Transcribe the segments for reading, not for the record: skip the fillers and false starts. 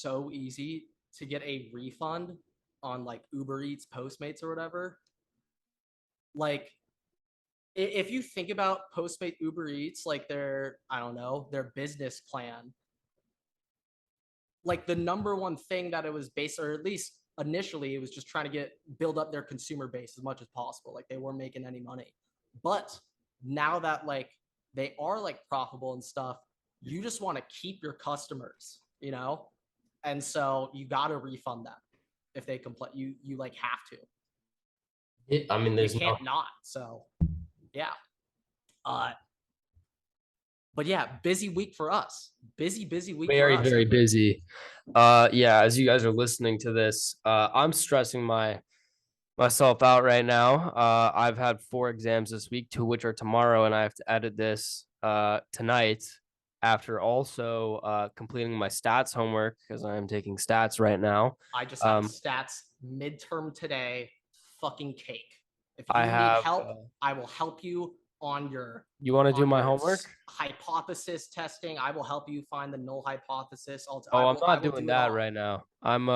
so easy to get a refund on like Uber Eats, Postmates, or whatever. Like, if you think about Postmate, Uber Eats, like their business plan, like the number one thing that it was based, or at least initially, it was just trying to build up their consumer base as much as possible. Like they weren't making any money. But now that like they are like profitable and stuff, you just want to keep your customers, And so you got to refund them if they complain. You like have to. I mean, there's you can't not. So yeah. But yeah, busy week for us. Busy week. Very, for us. very busy. Yeah, as you guys are listening to this, I'm stressing myself out right now. I've had 4 exams this week, 2 which are tomorrow, and I have to edit this tonight after also completing my stats homework because I am taking stats right now. I just have stats midterm today. Fucking cake. If you need help, I will help you on your. You want to do my homework? Hypothesis testing. I will help you find the null hypothesis. I'm not doing that right now. I'm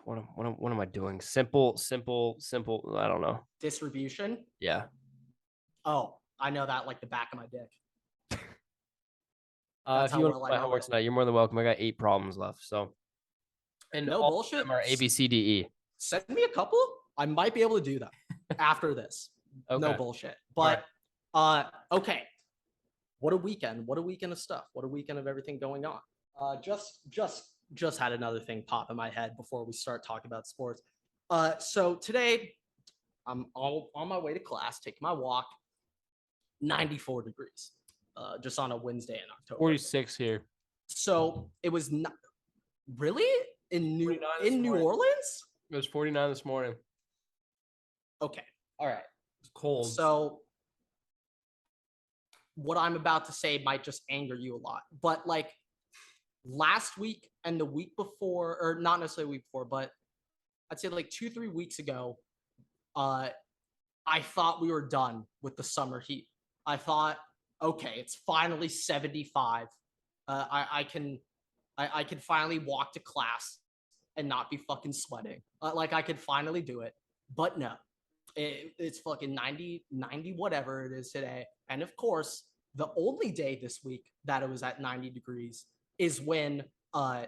what am I doing? Simple. I don't know. Distribution. Yeah. Oh, I know that like the back of my dick. If you want my homework tonight, you're more than welcome. I got 8 problems left. So, and no bullshit. Them are A, B, C, D, E. Send me a couple. I might be able to do that after this. Okay. No bullshit. But okay. What a weekend. What a weekend of stuff. What a weekend of everything going on. Just had another thing pop in my head before we start talking about sports. So today I'm all on my way to class, taking my walk. 94 degrees. Just on a Wednesday in October. 46 here. So it was not really in New Orleans. It was 49 this morning. Okay. All right. It's cold. So what I'm about to say might just anger you a lot, but like last week and the week before, or not necessarily the week before, but I'd say like 2-3 weeks ago, I thought we were done with the summer heat. I thought, okay, it's finally 75. I can finally walk to class and not be fucking sweating. Like I could finally do it, but no, it's fucking 90 whatever it is today. And of course, the only day this week that it was at 90 degrees is when I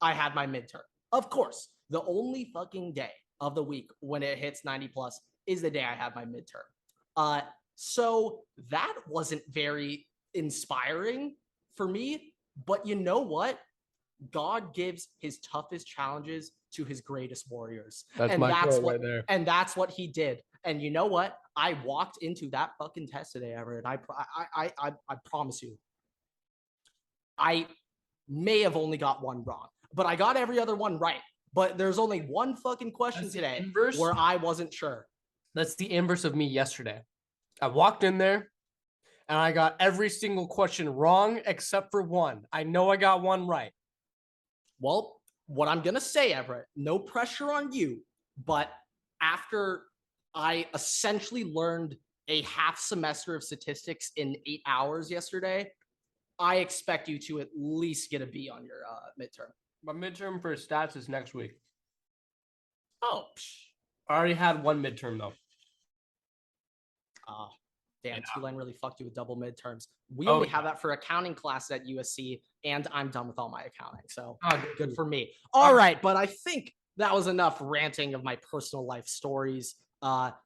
had my midterm. Of course, the only fucking day of the week when it hits 90 plus is the day I have my midterm. So that wasn't very inspiring for me, but you know what? God gives his toughest challenges to his greatest warriors. That's what right there. And that's what he did. And you know what? I walked into that fucking test today, Everett. I promise you, I may have only got one wrong, but I got every other one right. But there's only one fucking question today where I wasn't sure. That's the inverse of me yesterday. I walked in there and I got every single question wrong except for one. I know I got one right. Well, what I'm going to say, Everett, no pressure on you, but after I essentially learned a half semester of statistics in 8 hours yesterday, I expect you to at least get a B on your midterm. My midterm for stats is next week. Oh, I already had one midterm though. Damn, Tulane really fucked you with double midterms. We only have that for accounting class at USC, and I'm done with all my accounting. So good for me. All right, but I think that was enough ranting of my personal life stories.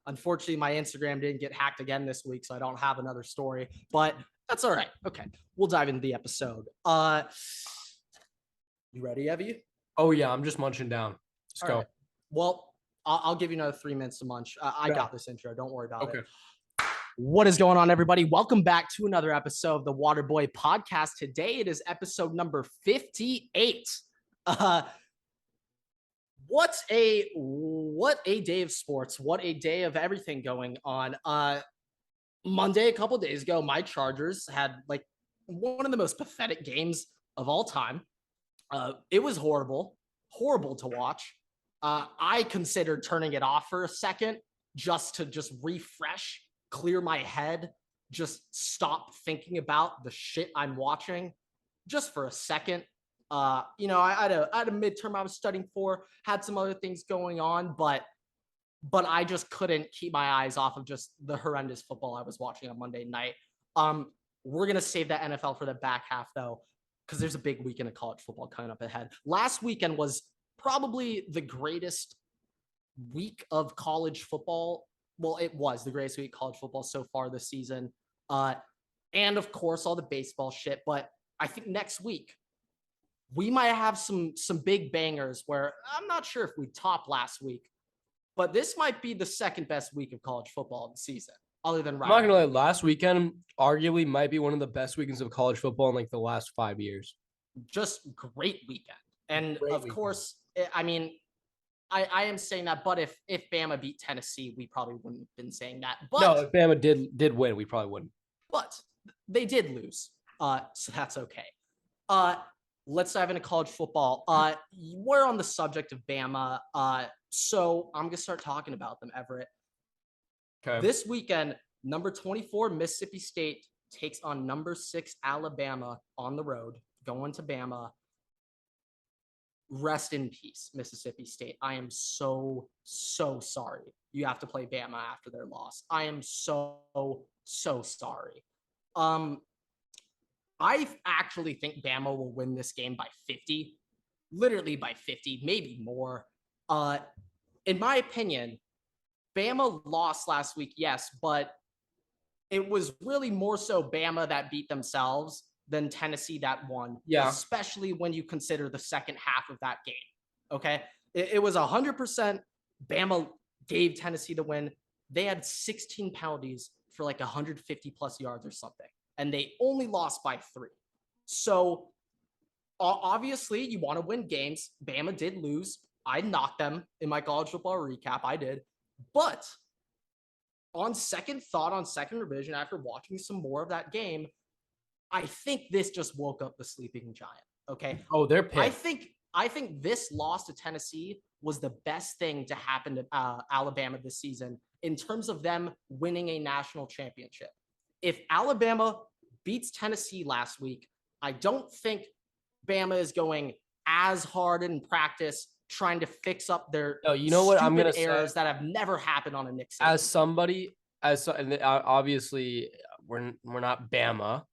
Unfortunately, my Instagram didn't get hacked again this week, so I don't have another story, but that's all right. Okay, we'll dive into the episode. You ready, Evie? Oh, yeah, I'm just munching down. Let's go. Right. Well, I'll give you another 3 minutes to munch. I got this intro. Don't worry about it. What is going on, everybody? Welcome back to another episode of the Waterboy Podcast. Today, it is episode number 58. What a day of sports. What a day of everything going on. Monday, a couple days ago, my Chargers had like one of the most pathetic games of all time. It was horrible to watch. I considered turning it off for a second just to refresh, clear my head, just stop thinking about the shit I'm watching just for a second. I had a midterm I was studying for, had some other things going on, but I just couldn't keep my eyes off of just the horrendous football I was watching on Monday night. We're gonna save that NFL for the back half though, because there's a big weekend of college football coming up ahead. Last weekend was probably the greatest week of college football. Well, it was the greatest week of college football so far this season. And of course, all the baseball shit. But I think next week we might have some big bangers where I'm not sure if we top last week, but this might be the second best week of college football of the season, other than I'm not gonna lie. Last weekend arguably might be one of the best weekends of college football in like the last 5 years. Just great weekend. And Great of weekend. course, I mean, I am saying that, but if Bama beat Tennessee, we probably wouldn't have been saying that. But no, if Bama did win, we probably wouldn't. But they did lose. So that's okay. Let's dive into college football. We're on the subject of Bama. So I'm gonna start talking about them, Everett. Okay. This weekend, number 24 Mississippi State takes on number 6 Alabama on the road, going to Bama. Rest in peace, Mississippi State. I am so sorry you have to play Bama after their loss. I am so sorry. I actually think Bama will win this game by 50, literally by 50, maybe more. In my opinion, Bama lost last week, yes, but it was really more so Bama that beat themselves than Tennessee that won. Yeah. Especially when you consider the second half of that game. Okay. It was 100% Bama gave Tennessee the win. They had 16 penalties for like 150 plus yards or something, and they only lost by 3. So obviously you want to win games. Bama did lose. I knocked them in my college football recap. I did. But on second thought, on second revision, after watching some more of that game, I think this just woke up the sleeping giant. Okay. Oh, they're pissed. I think this loss to Tennessee was the best thing to happen to Alabama this season in terms of them winning a national championship. If Alabama beats Tennessee last week, I don't think Bama is going as hard in practice trying to fix up their I'm gonna errors say, that have never happened on a Nick Saban. As somebody, and obviously we're not Bama,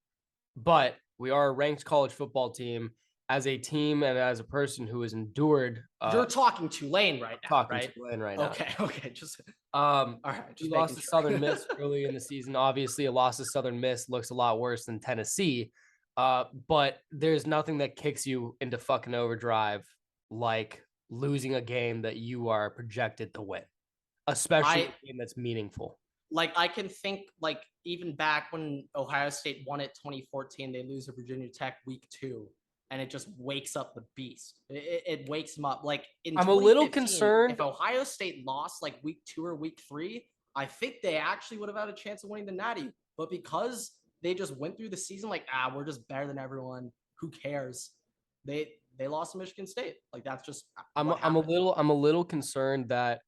but we are a ranked college football team. As a team and as a person who has endured, you're talking Tulane right now, right? Tulane right now. Okay. Just all right. We lost to Southern Miss early in the season. Obviously, a loss to Southern Miss looks a lot worse than Tennessee. But there's nothing that kicks you into fucking overdrive like losing a game that you are projected to win, especially a game that's meaningful. Like I can think like even back when Ohio State won it 2014, they lose to Virginia Tech week 2, and it just wakes up the beast. It wakes them up. Like I'm a little concerned if Ohio State lost like week 2 or week 3, I think they actually would have had a chance of winning the Natty. But because they just went through the season like, we're just better than everyone. Who cares? They lost to Michigan State. Like that's just I'm a little concerned that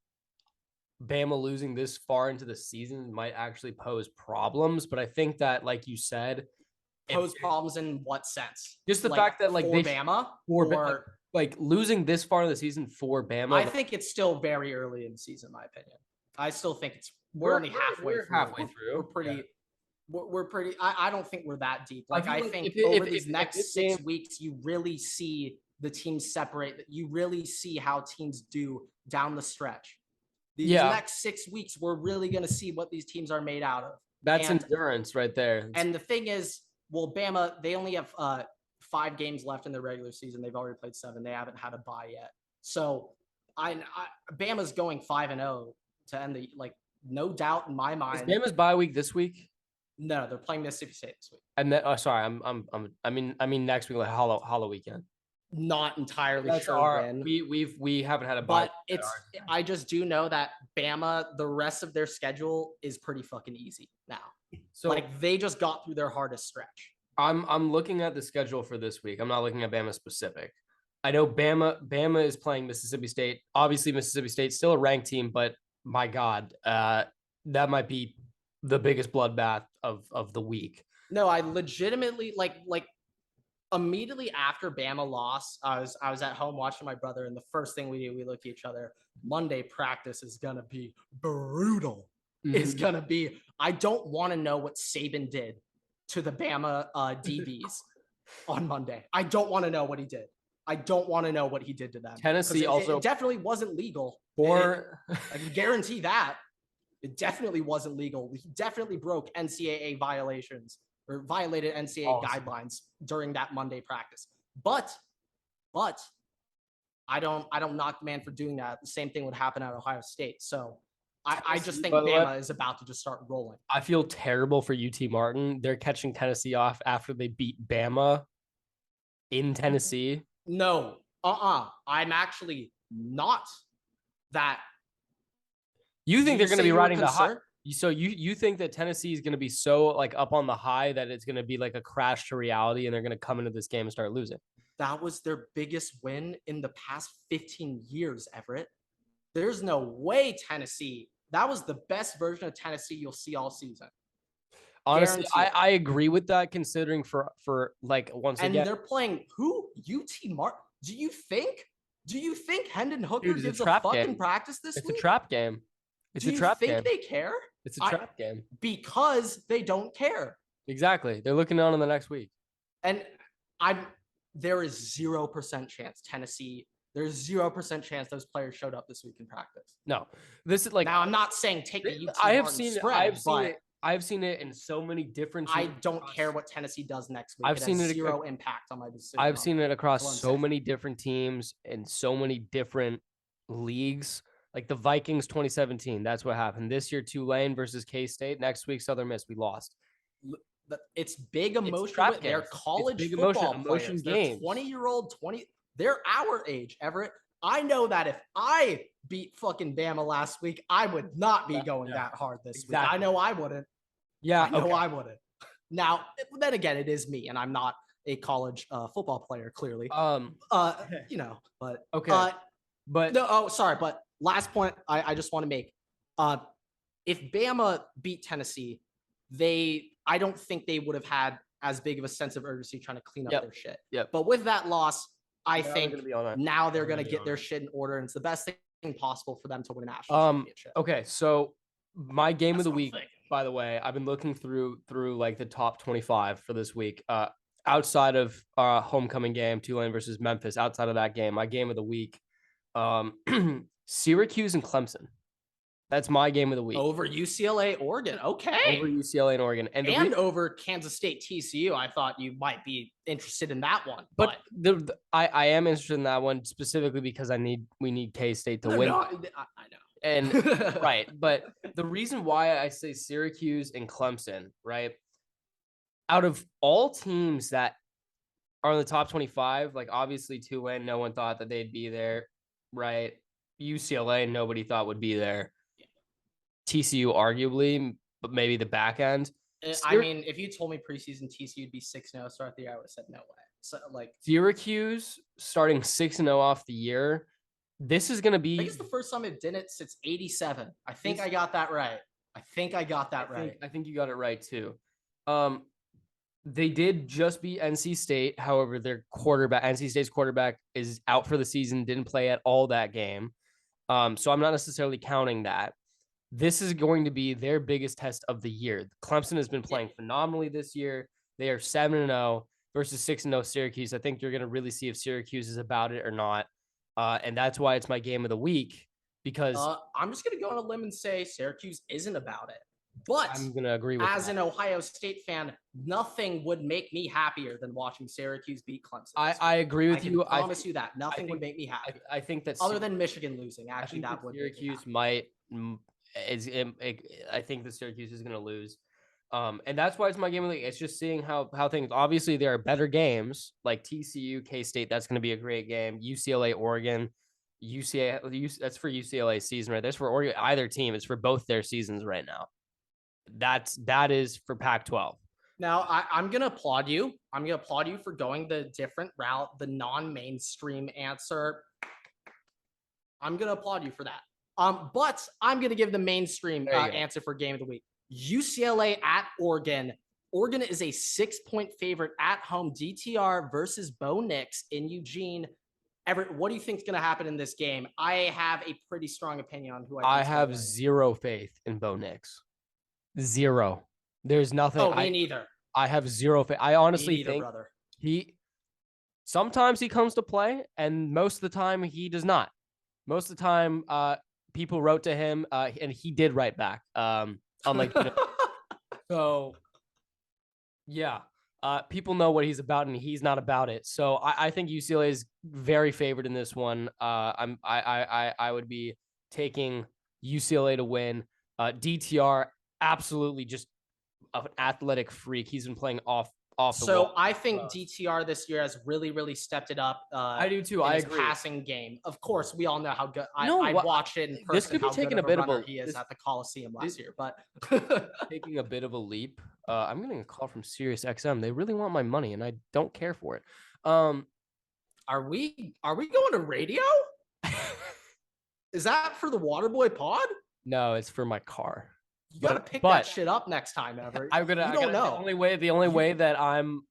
Bama losing this far into the season might actually pose problems. But I think that, like you said, pose problems in what sense? Just the fact that like for Bama or like losing this far in the season for Bama. I think it's still very early in the season, in my opinion. I still think we're only halfway through. We're pretty. Yeah. We're pretty. I don't think we're that deep. Like I think over these next 6 weeks, you really see the teams separate. You really see how teams do down the stretch. These next 6 weeks, we're really going to see what these teams are made out of. That's endurance right there. And the thing is, well, Bama, they only have 5 games left in their regular season. They've already played 7. They haven't had a bye yet. So Bama's going 5-0 to end the, no doubt in my mind. Is Bama's bye week this week? No, they're playing Mississippi State this week. And then, I mean next week, like Hollow weekend. Not entirely sure when. We haven't had a bye. But I just do know that Bama, the rest of their schedule is pretty fucking easy now. So they just got through their hardest stretch. I'm looking at the schedule for this week. I'm not looking at Bama specific. I know Bama is playing Mississippi State. Obviously, Mississippi State's still a ranked team, but my God, that might be the biggest bloodbath of the week. No, I legitimately like immediately after Bama lost, I was at home watching my brother, and the first thing we do, we look at each other. Monday practice is gonna be brutal. It's gonna be. I don't want to know what Saban did to the Bama DBs on Monday. I don't want to know what he did. I don't want to know what he did to them. Tennessee it definitely wasn't legal. I can guarantee that. It definitely wasn't legal. He definitely broke NCAA violations or violated NCAA guidelines during that Monday practice. But I don't knock the man for doing that. The same thing would happen at Ohio State. So I just think Bama is about to just start rolling. I feel terrible for UT Martin. They're catching Tennessee off after they beat Bama in Tennessee. No, I'm actually not that. You think they're going to be riding the high? So you think that Tennessee is going to be so like up on the high that it's going to be like a crash to reality, and they're going to come into this game and start losing? That was their biggest win in the past 15 years, Everett. There's no way Tennessee. That was the best version of Tennessee you'll see all season. Honestly, I agree with that, considering for like once again. And they're playing who? UT Martin. Do you think Hendon Hooker gives a fucking practice this week? It's a trap game. It's a trap game. Do you think they care? It's a trap game. Because they don't care. Exactly. They're looking on in the next week. And there is 0% chance Tennessee. There's 0% chance those players showed up this week in practice. No, this is like. Now I'm not saying take the UT I have Martin seen spread, I've seen it in so many different. I don't care what Tennessee does next week. I've seen it zero impact on my decision. I've seen it across so many different teams and so many different leagues. Like the Vikings 2017, that's what happened. This year, Tulane versus K-State. Next week, Southern Miss, we lost. It's big emotion. They're college football players. They're 20-year-old, they're our age, Everett. I know that if I beat fucking Bama last week, I would not be going that hard this week. I know I wouldn't. Yeah, I know I wouldn't. Now, then again, it is me, and I'm not a college football player, clearly. But okay. But no, sorry, but last point I just want to make. If Bama beat Tennessee, I don't think they would have had as big of a sense of urgency trying to clean up their shit. But with that loss, I think now they're going to get their shit in order, and it's the best thing possible for them to win a national championship. Okay, so my game of the week, by the way, I've been looking through like the top 25 for this week. Outside of homecoming game, Tulane versus Memphis, outside of that game, my game of the week, Syracuse and Clemson. That's my game of the week. Over UCLA, Oregon. Okay. Over UCLA and Oregon. And over Kansas State, TCU. I thought you might be interested in that one. But I am interested in that one specifically because we need K-State to win. No, I know. And right. But the reason why I say Syracuse and Clemson, right? Out of all teams that are in the top 25, like obviously Tulane, no one thought that they'd be there, right? UCLA, nobody thought would be there. TCU, arguably, but maybe the back end. I mean, if you told me preseason TCU would be 6-0 start the year, I would have said no way. So, like Syracuse starting 6-0 off the year. This is going to be. I think it's the first time it didn't since '87. I think I got that right. I think you got it right too. They did just beat NC State. However, NC State's quarterback is out for the season. Didn't play at all that game. So I'm not necessarily counting that. This is going to be their biggest test of the year. Clemson has been playing phenomenally this year. They are 7-0 versus 6-0 Syracuse. I think you're going to really see if Syracuse is about it or not. And that's why it's my game of the week, because I'm just going to go on a limb and say Syracuse isn't about it. But I'm going to agree with as an Ohio State fan, nothing would make me happier than watching Syracuse beat Clemson. I agree with you. I promise you that. Nothing would make me happy. I think that other than Michigan losing, actually, that would Syracuse might. I think the Syracuse is going to lose. And that's why it's my game of the week. It's just seeing how things. Obviously, there are better games like TCU, K-State. That's going to be a great game. UCLA, Oregon. That's for UCLA's season, right? That's for Oregon. Either team. It's for both their seasons right now. That is for Pac-12. Now, I'm going to applaud you. I'm going to applaud you for going the different route, the non-mainstream answer. I'm going to applaud you for that. But I'm going to give the mainstream answer for game of the week. UCLA at Oregon. Oregon is a 6-point favorite at home. DTR versus Bo Nix in Eugene. Everett, what do you think is going to happen in this game? I have a pretty strong opinion on who I think. I have zero faith in Bo Nix. Zero. There's nothing. Oh, me neither. I have zero faith. I honestly neither, think brother. Sometimes he comes to play, and most of the time he does not. Most of the time, people wrote to him, and he did write back. Unlike so, yeah. People know what he's about, and he's not about it. So I think UCLA is very favored in this one. I would be taking UCLA to win. DTR absolutely just an athletic freak. He's been playing off the wall. So I think DTR this year has really stepped it up. I do too. I agree. Passing game, of course, we all know how good. I watched it in person. This could be taking a bit of a he is at the Coliseum last year, but taking a bit of a leap. I'm getting a call from Sirius XM. They really want my money, and I don't care for it. Are we going to radio? Is that for the Waterboy Pod? No, it's for my car. You gotta pick that shit up next time, Everett. You don't know. The only way that I'm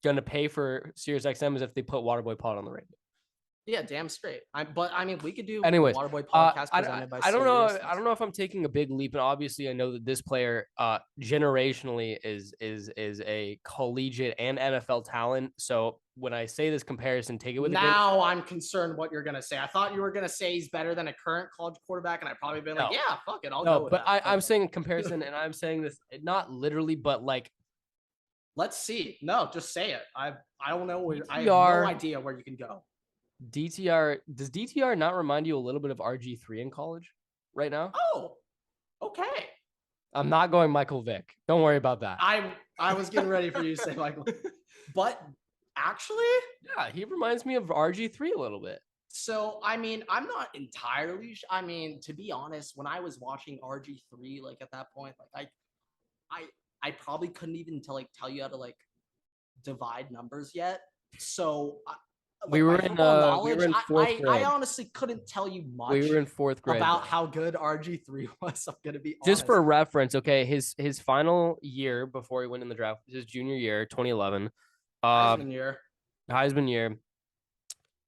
gonna pay for Sirius XM is if they put Waterboy Pod on the radio. Yeah, damn straight. But we could do Waterboy podcast presented by I don't Sirius. know. I don't know if I'm taking a big leap, and obviously I know that this player, generationally is a collegiate and NFL talent. So when I say this comparison, take it with now I'm concerned what you're gonna say. I thought you were gonna say he's better than a current college quarterback, and I'd probably been like, yeah, fuck it, I'll go with that. I'm saying comparison, and I'm saying this not literally, but like, let's see. No, just say it. I don't know. I have no idea where you can go. DTR, does DTR not remind you a little bit of RG3 in college right now? Oh, okay. I'm not going Michael Vick. Don't worry about that. I was getting ready for you to say Michael, but actually, yeah, he reminds me of RG3 a little bit. So, I'm not entirely. To be honest, when I was watching RG3, like at that point, like I probably couldn't even tell you how to like divide numbers yet. So. We were in fourth grade. I honestly couldn't tell you much. We were in fourth grade about how good RG3 was. I'm gonna be honest. Just for reference, okay, his final year before he went in the draft, his junior year, 2011. Heisman year.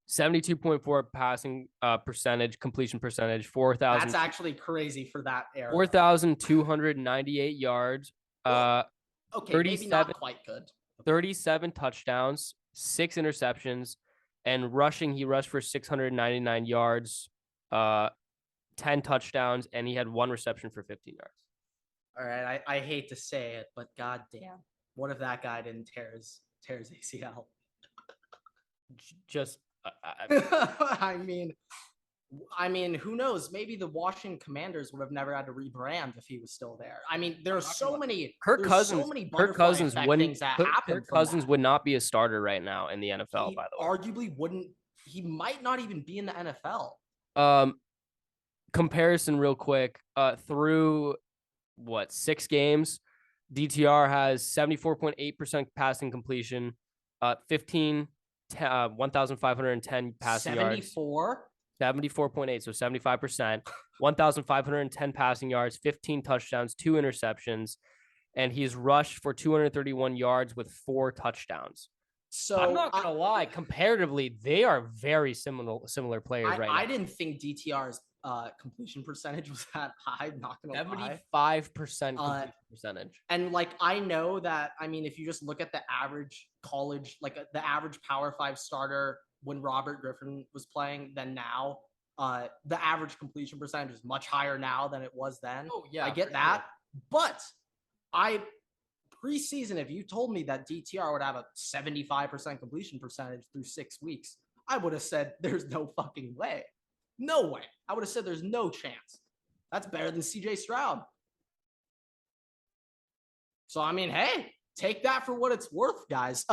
72.4 passing percentage, completion percentage, 4,000. That's actually crazy for that era. 4,298 yards. Okay, maybe not quite good. 37 touchdowns, 6 interceptions. And rushing, he rushed for 699 yards, 10 touchdowns, and he had 1 reception for 15 yards. All right, I hate to say it, but goddamn, what if that guy didn't tear his ACL? Just, who knows? Maybe the Washington Commanders would have never had to rebrand if he was still there. There's so many. Kirk Cousins would not be a starter right now in the NFL. By the way, arguably wouldn't. He might not even be in the NFL. Comparison, real quick. Through 6 games, DTR has 74.8% passing completion, 1,510 passing yards. 74.8, so 75%, 1,510 passing yards, 15 touchdowns, 2 interceptions, and he's rushed for 231 yards with 4 touchdowns. So I'm not gonna lie, comparatively, they are very similar players right now. I didn't think DTR's completion percentage was that high. Not gonna 75% completion percentage. And I know that if you just look at the average college, the average Power 5 starter when Robert Griffin was playing than now, the average completion percentage is much higher now than it was then. Oh yeah, I get that. But preseason, if you told me that DTR would have a 75% completion percentage through 6 weeks, I would have said there's no fucking way. No way. I would have said there's no chance. That's better than CJ Stroud. So hey, take that for what it's worth, guys.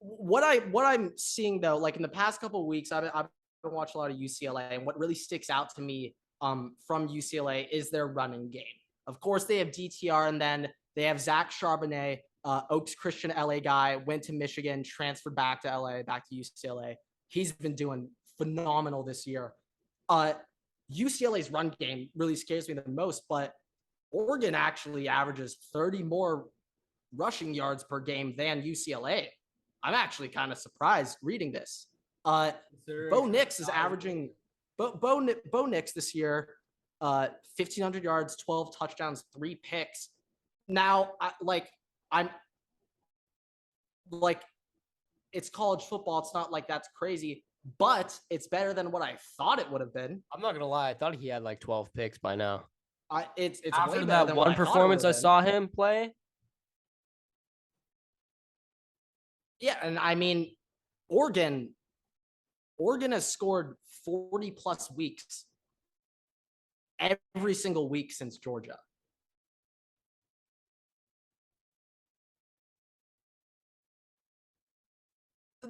What I'm seeing though, in the past couple of weeks, I've been watching a lot of UCLA, and what really sticks out to me from UCLA is their running game. Of course, they have DTR, and then they have Zach Charbonnet, Oaks Christian LA guy, went to Michigan, transferred back to LA, back to UCLA. He's been doing phenomenal this year. UCLA's run game really scares me the most, but Oregon actually averages 30 more rushing yards per game than UCLA. I'm actually kind of surprised reading this. Bo Nix is averaging Bo Nix this year, 1,500 yards, 12 touchdowns, 3 picks. Now, I'm like, it's college football. It's not like that's crazy, but it's better than what I thought it would have been. I'm not gonna lie. I thought he had like 12 picks by now. It's After way better that than one what performance I been. saw him play. Yeah, and I mean, Oregon has scored 40 plus weeks every single week since Georgia.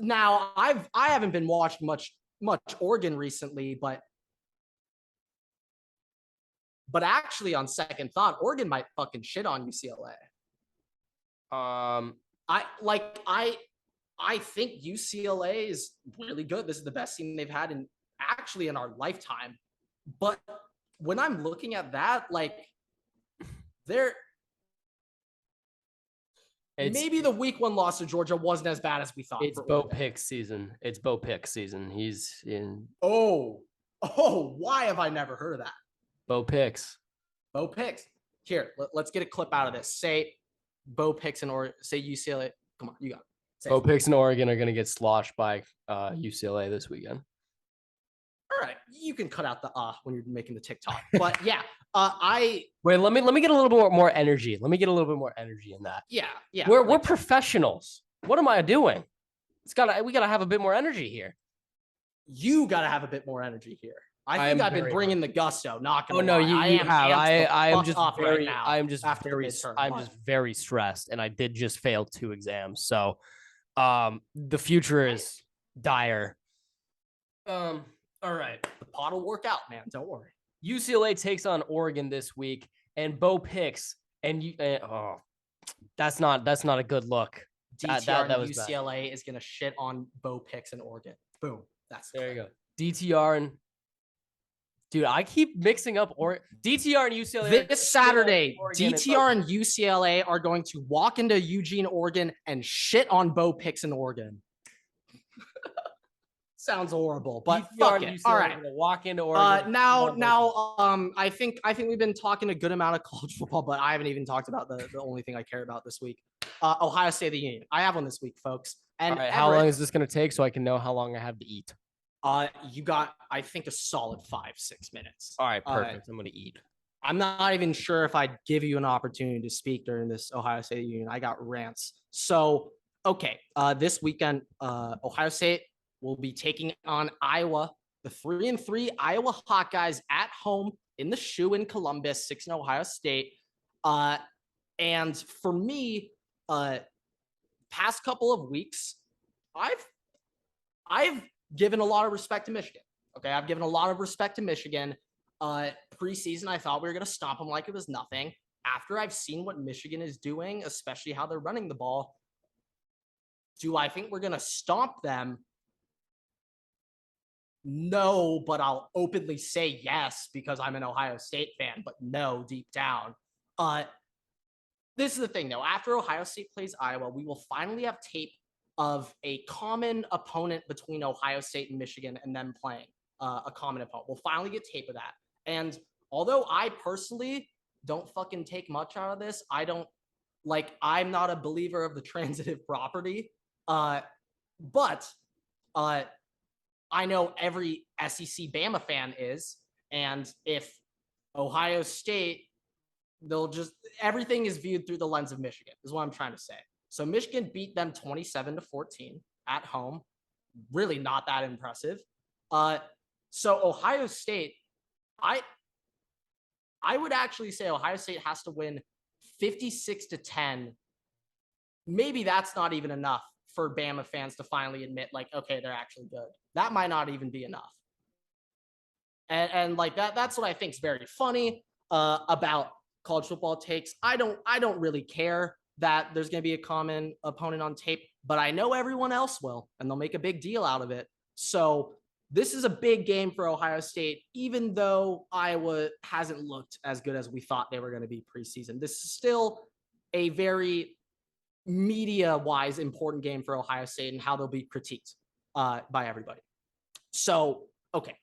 Now, I haven't been watching much Oregon recently, but actually on second thought, Oregon might fucking shit on UCLA. I think UCLA is really good. This is the best team they've had in our lifetime. But when I'm looking at that, like, maybe the week 1 loss to Georgia wasn't as bad as we thought. It's Bo Nix season. It's Bo Nix season. He's in. Oh, why have I never heard of that? Bo Nix. Bo Nix. Here, let's get a clip out of this. Say Bo Nix or say UCLA. Come on, you got it. Bo Nix and Oregon are going to get sloshed by UCLA this weekend. All right, you can cut out the when you're making the TikTok. But yeah, wait. Let me get a little bit more energy. Let me get a little bit more energy in that. Yeah. We're professionals. What am I doing? We gotta have a bit more energy here. You gotta have a bit more energy here. I think I've been bringing the gusto. Not gonna lie. No, you have. I am just very. Right now I am just very. I'm just very stressed, and I did just fail 2 exams, so the future is dire. All right, the pot will work out, man. Don't worry. UCLA takes on Oregon this week, and Bo Nix, and you. That's not a good look. DTR and UCLA is gonna shit on Bo Nix and Oregon. Boom. There you go. DTR and. Dude, I keep mixing up DTR and UCLA. This Saturday, DTR and UCLA are going to walk into Eugene, Oregon, and shit on Bo Nix in Oregon. Sounds horrible, but fuck it. All right, walk into Oregon. I think we've been talking a good amount of college football, but I haven't even talked about the only thing I care about this week. Ohio State of the Union. I have one this week, folks. And all right, how long is this going to take so I can know how long I have to eat? You got, I think, a solid 5-6 minutes. All right, perfect. I'm going to eat. I'm not even sure if I'd give you an opportunity to speak during this Ohio State Union. I got rants. So, okay, this weekend, Ohio State will be taking on Iowa. The 3-3 Iowa Hawkeyes at home in the shoe in Columbus, 6-0 Ohio State. And for me, past couple of weeks, I've given a lot of respect to Michigan. Okay, I've given a lot of respect to Michigan. Preseason, I thought we were going to stomp them like it was nothing. After I've seen what Michigan is doing, especially how they're running the ball, do I think we're going to stomp them? No, but I'll openly say yes because I'm an Ohio State fan, but no, deep down. This is the thing, though. After Ohio State plays Iowa, we will finally have tape of a common opponent between Ohio State and Michigan and them playing a common opponent. We'll finally get tape of that. And although I personally don't fucking take much out of this, I'm not a believer of the transitive property. But I know every SEC Bama fan is. And if Ohio State, everything is viewed through the lens of Michigan, is what I'm trying to say. So Michigan beat them 27-14 at home. Really not that impressive. So Ohio State, I would actually say Ohio State has to win 56-10. Maybe that's not even enough for Bama fans to finally admit, like, okay, they're actually good. That might not even be enough. And like that's what I think is very funny about college football takes. I don't really care that there's going to be a common opponent on tape, but I know everyone else will, and they'll make a big deal out of it. So this is a big game for Ohio State, even though Iowa hasn't looked as good as we thought they were going to be preseason. This is still a very media-wise important game for Ohio State and how they'll be critiqued by everybody. So, okay,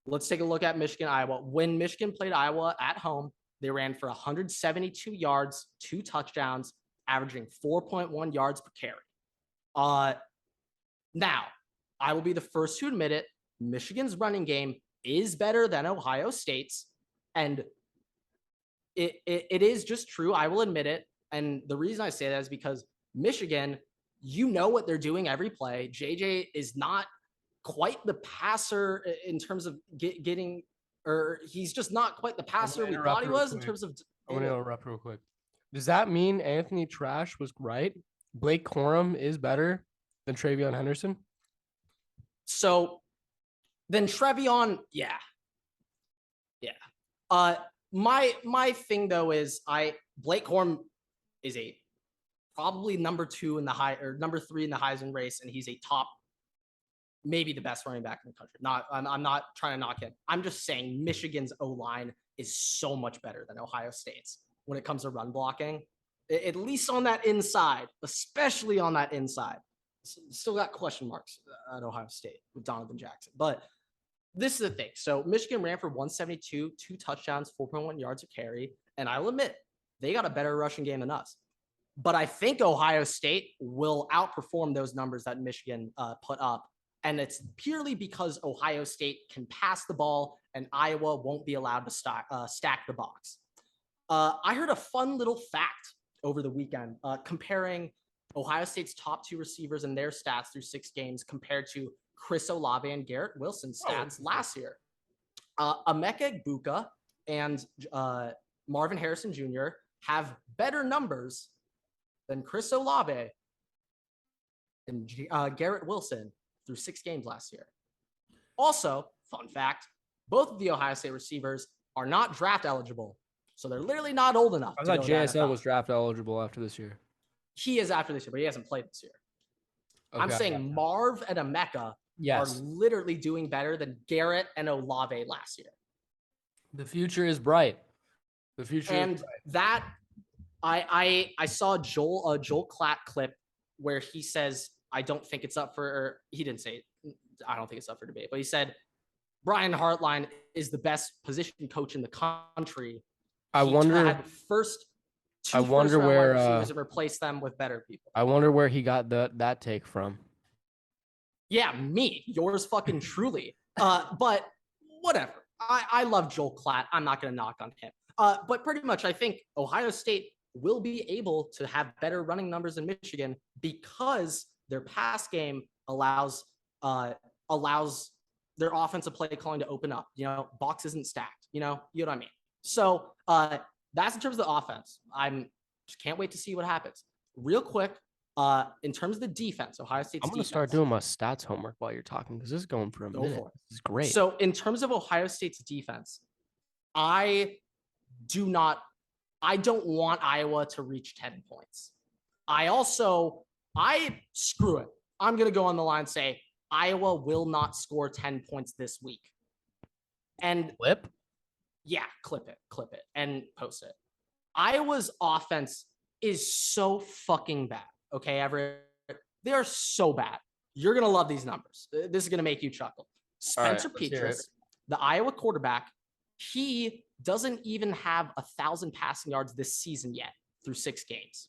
let's take a look at Michigan, Iowa. When Michigan played Iowa at home, they ran for 172 yards, 2 touchdowns, averaging 4.1 yards per carry. Now, I will be the first to admit it. Michigan's running game is better than Ohio State's, and it is just true. I will admit it. And the reason I say that is because Michigan, you know what they're doing every play. JJ is not quite the passer in terms of getting, or he's just not quite the passer we thought he was in terms of. I'm going to interrupt real quick. Does that mean Anthony Trash was right? Blake Corum is better than Travion Henderson? So then Trevion, yeah. My thing though is Blake Corum is probably number 3 in the Heisman race, and he's a top, maybe the best running back in the country. I'm not trying to knock him. I'm just saying Michigan's O-line is so much better than Ohio State's when it comes to run blocking, at least on that inside, especially on that inside. Still got question marks at Ohio State with Donovan Jackson, but this is the thing. So Michigan ran for 172, 2 touchdowns, 4.1 yards a carry, and I'll admit they got a better rushing game than us. But I think Ohio State will outperform those numbers that Michigan put up. And it's purely because Ohio State can pass the ball and Iowa won't be allowed to stack the box. I heard a fun little fact over the weekend comparing Ohio State's top 2 receivers and their stats through 6 games compared to Chris Olave and Garrett Wilson's stats last year. Emeka Egbuka and Marvin Harrison Jr. have better numbers than Chris Olave and Garrett Wilson through 6 games last year. Also, fun fact, both of the Ohio State receivers are not draft eligible. So they're literally not old enough. I thought JSL was draft eligible after this year. He is after this year, but he hasn't played this year. Okay, I'm saying Marv and Emeka are literally doing better than Garrett and Olave last year. The future is bright. The future and is bright. That I saw a Joel Klatt clip where he says, I don't think it's up for, or he didn't say it, I don't think it's up for debate, but he said Brian Hartline is the best position coach in the country. I wonder where and replace them with better people. I wonder where he got that take from. Yeah, me, yours fucking truly. But whatever. I love Joel Klatt. I'm not going to knock on him. But pretty much, I think Ohio State will be able to have better running numbers than Michigan because their pass game allows their offensive play calling to open up. You know, box isn't stacked. You know what I mean? So that's in terms of the offense. Just can't wait to see what happens. Real quick, in terms of the defense, Ohio State's I'm going to start doing my stats homework while you're talking because this is going for a minute. This is great. So in terms of Ohio State's defense, I don't want Iowa to reach 10 points. Screw it. I'm going to go on the line and say Iowa will not score 10 points this week. And clip? Yeah, clip it and post it. Iowa's offense is so fucking bad. Okay, Everett? They are so bad. You're going to love these numbers. This is going to make you chuckle. Spencer Petras, the Iowa quarterback, he doesn't even have 1,000 passing yards this season yet through 6 games.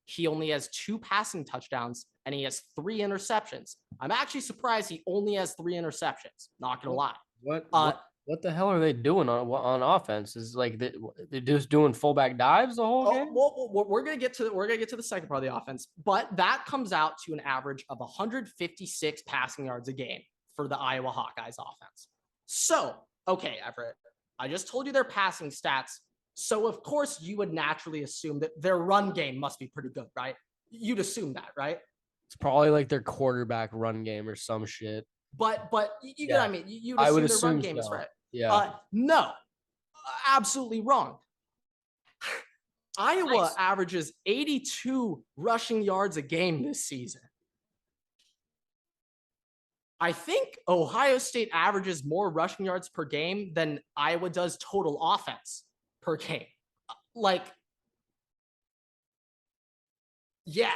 He only has 2 passing touchdowns and he has 3 interceptions. I'm actually surprised he only has 3 interceptions. Not going to lie. What the hell are they doing on offense? Is like they're just doing fullback dives the whole game? Well, we're gonna get to the second part of the offense, but that comes out to an average of 156 passing yards a game for the Iowa Hawkeyes offense. So, okay, Everett, I just told you their passing stats. So of course you would naturally assume that their run game must be pretty good, right? You'd assume that, right? It's probably like their quarterback run game or some shit. But you know what I mean? You'd assume their run game is right. Yeah. No, absolutely wrong. Iowa averages 82 rushing yards a game this season. I think Ohio State averages more rushing yards per game than Iowa does total offense per game. Yeah,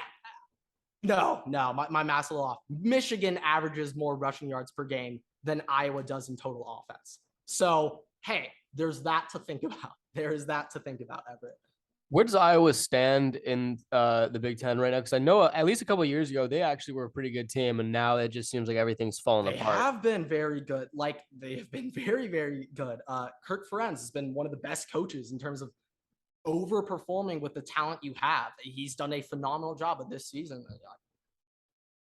No, my math's a little off. Michigan averages more rushing yards per game than Iowa does in total offense. So, hey, there's that to think about. There is that to think about, Everett. Where does Iowa stand in the Big Ten right now? Because I know at least a couple of years ago, they actually were a pretty good team. And now it just seems like everything's falling They apart. have been very good. Like, they have been very, very good. Kirk Ferentz has been one of the best coaches in terms of overperforming with the talent you have. He's done a phenomenal job of this season.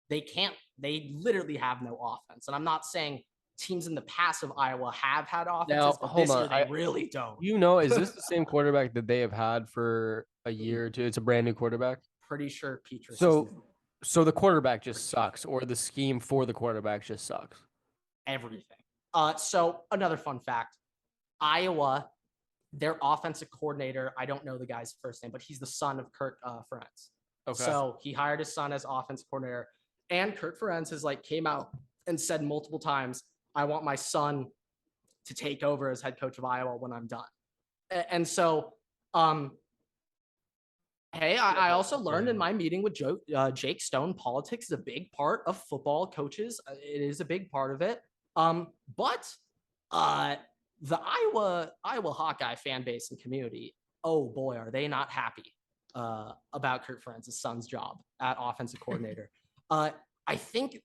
They literally have no offense. And I'm not saying teams in the past of Iowa have had offenses, Now, but hold this year on. they really don't. Is this the same quarterback that they have had for a year or two? It's a brand new quarterback. Pretty sure Petrus. So the quarterback just sucks, or the scheme for the quarterback just sucks. Everything. So another fun fact: Iowa, their offensive coordinator, I don't know the guy's first name, but he's the son of Kirk Ferentz. Okay. So he hired his son as offensive coordinator, and Kirk Ferentz has came out and said multiple times, "I want my son to take over as head coach of Iowa when I'm done." And so, hey, I also learned in my meeting with Jake Stone, politics is a big part of football coaches. It is a big part of it. But the Iowa Hawkeye fan base and community, oh boy, are they not happy about Kirk Ferentz's son's job at offensive coordinator. I think,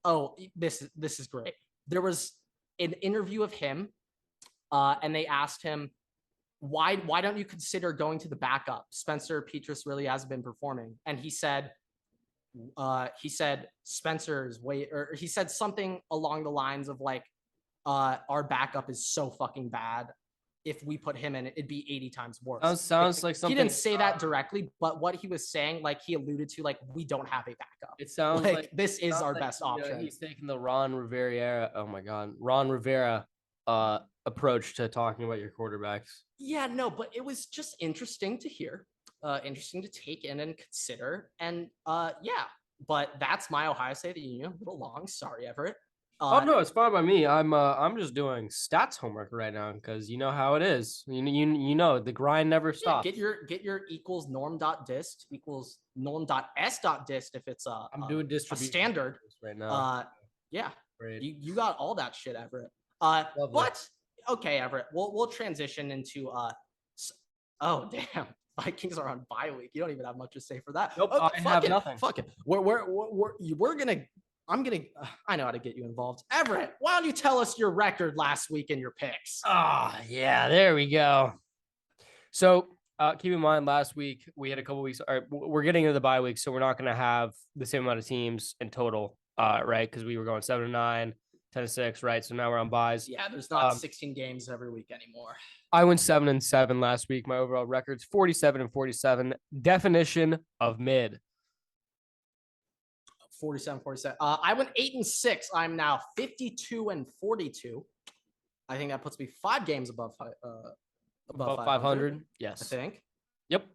this is great. There was an interview of him, and they asked him, why don't you consider going to the backup? Spencer Petras really hasn't been performing. And he said Spencer's way, or he said something along the lines of our backup is so fucking bad. If we put him in, it'd be 80 times worse. Sounds like something. He didn't say that directly, but what he was saying, he alluded to, we don't have a backup. It sounds like this is our best option. He's taking the Ron Rivera. Oh my God, Ron Rivera approach to talking about your quarterbacks. Yeah, no, but it was just interesting to hear, interesting to take in and consider. And yeah, but that's my Ohio State of the Union. A little long. Sorry, Everett. No, it's fine by me. I'm just doing stats homework right now because you know how it is. You know the grind never stops. Yeah, get your equals norm.dist equals norm.s.dist if it's I'm doing distribution a standard right now. Yeah, great. You got all that shit, Everett. But okay, Everett, we'll transition into oh damn, Vikings are on bye week. You don't even have much to say for that. Nope, I have nothing. Fuck it. I know how to get you involved. Everett, why don't you tell us your record last week and your picks? Yeah, there we go. So keep in mind, last week we had a couple weeks. All right, we're getting into the bye week, so we're not going to have the same amount of teams in total, right? Because we were going 7-9, 10-6, right? So now we're on buys. Yeah, there's not 16 games every week anymore. I went 7-7 last week. My overall record's 47-47. Definition of mid. 47. I went 8-6. I'm now 52-42. I think that puts me 5 games above 500. Yes, I think. Yep.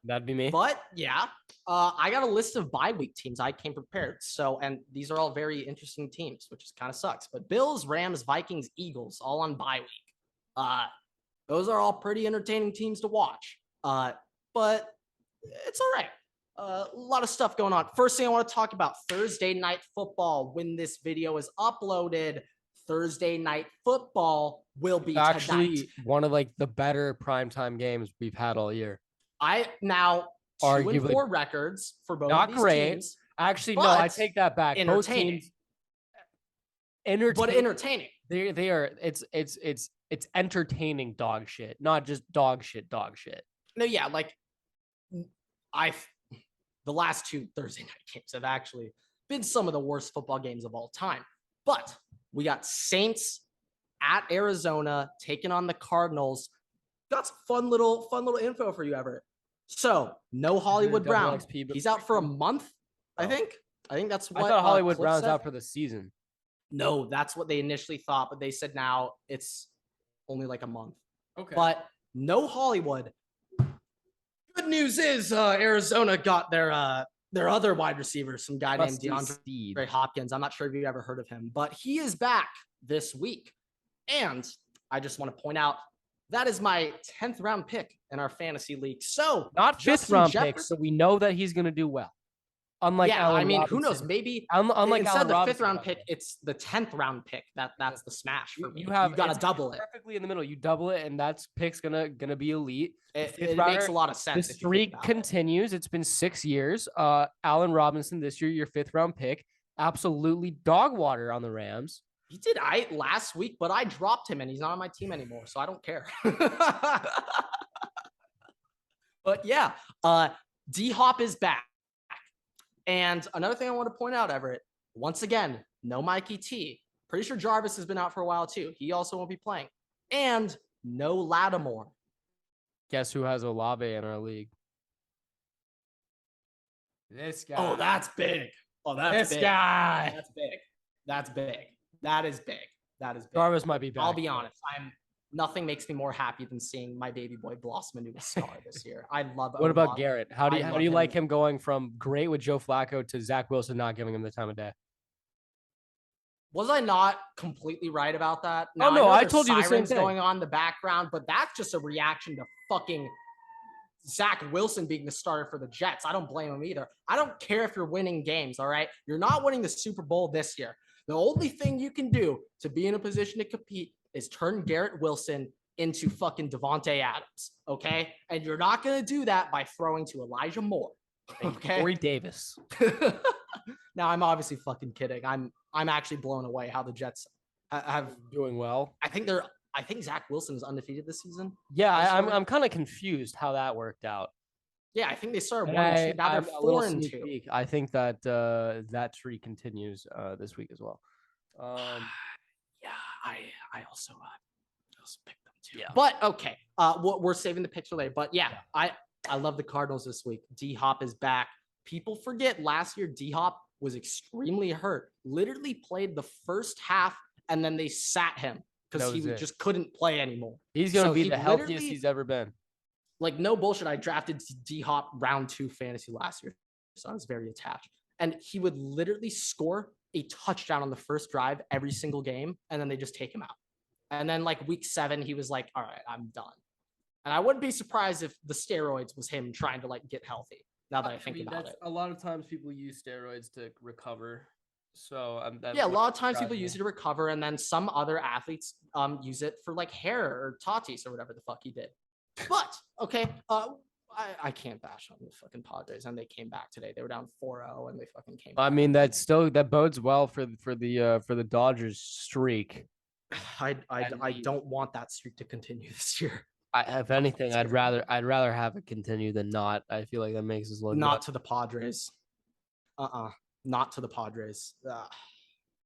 That'd be me. But yeah, I got a list of bye week teams. I came prepared. So, and these are all very interesting teams, which kind of sucks. But Bills, Rams, Vikings, Eagles, all on bye week. Those are all pretty entertaining teams to watch. But it's all right. A lot of stuff going on. First thing I want to talk about, Thursday night football. When this video is uploaded, Thursday night football will be actually tonight. One of the better primetime games we've had all year. I now arguably 2-4 records for both not of these great teams. Actually, no, I take that back. Entertaining. Both teams, but entertaining. They are. It's entertaining dog shit, not just dog shit. No, yeah, the last 2 Thursday night games have actually been some of the worst football games of all time. But we got Saints at Arizona taking on the Cardinals. Got some fun little info for you, Everett. So no Hollywood Brown. He's out for a month, I think. I think that's what I thought Hollywood Cliff Brown's said. out for the season. No, that's what they initially thought, but they said now it's only a month. Okay. But no Hollywood. Good news is Arizona got their other wide receiver, some guy named DeAndre Hopkins. I'm not sure if you've ever heard of him, but he is back this week. And I just want to point out that is my 10th round pick in our fantasy league. So not 5th round pick, so we know that he's going to do well. Unlike Yeah, Allen I mean, who knows? Robinson. Maybe Unlike instead of Allen the Robinson, fifth round by the pick, way. it's the 10th round pick. That's the smash for me. You have You got to it's double it. perfectly in the middle. You double it, and that's pick's gonna be elite. The fifth It makes rounder, a lot of the sense if you think streak about it. continues. It's been 6 years. Allen Robinson this year, your 5th round pick, absolutely dog water on the Rams. He did last week, but I dropped him and he's not on my team anymore, so I don't care. But yeah, D-Hop is back. And another thing I want to point out, Everett, once again, no Mikey T. Pretty sure Jarvis has been out for a while too. He also won't be playing. And no Lattimore. Guess who has Olave in our league? This guy. Oh, that's big. Oh, that's this big. guy. That's big. That's big. That is big. That is big. Jarvis might be back. I'll be honest. Nothing makes me more happy than seeing my baby boy blossom into a star this year. I love it. What about Garrett? How do you like him going from great with Joe Flacco to Zach Wilson not giving him the time of day? Was I not completely right about that? Now, no, I told you the same thing. Going on in the background, but that's just a reaction to fucking Zach Wilson being the starter for the Jets. I don't blame him either. I don't care if you're winning games, all right? You're not winning the Super Bowl this year. The only thing you can do to be in a position to compete is turn Garrett Wilson into fucking Devontae Adams, okay? And you're not going to do that by throwing to Elijah Moore, okay? Corey Davis. Now, I'm obviously fucking kidding. I'm actually blown away how the Jets have doing well. I think Zach Wilson is undefeated this season. Yeah, I'm kind of confused how that worked out. Yeah, I think they started 1-2. Now they're 4-2. I think that that streak continues this week as well. Yeah, I also picked them too. Yeah. But okay, we're saving the picks for later. But yeah, I love the Cardinals this week. D-Hop is back. People forget last year D-Hop was extremely hurt. Literally played the first half and then they sat him because he just couldn't play anymore. He's going to be the healthiest he's ever been. Like, no bullshit. I drafted D-Hop round 2 fantasy last year, so I was very attached. And he would literally score a touchdown on the first drive every single game, and then they just take him out. And then, like, week 7, he was like, all right, I'm done. And I wouldn't be surprised if the steroids was him trying to, like, get healthy, now that I think about it. A lot of times people use steroids to recover. So yeah, a lot of times people use it to recover, and then some other athletes use it for, like, hair or Tatis or whatever the fuck he did. But okay, I can't bash on the fucking Padres, and they came back today. They were down 4-0, and they fucking came back. I mean, that bodes well for the Dodgers streak. I don't want that streak to continue this year. If anything, I'd rather have it continue than not. I feel like that makes us look not good. To the Padres. Not to the Padres.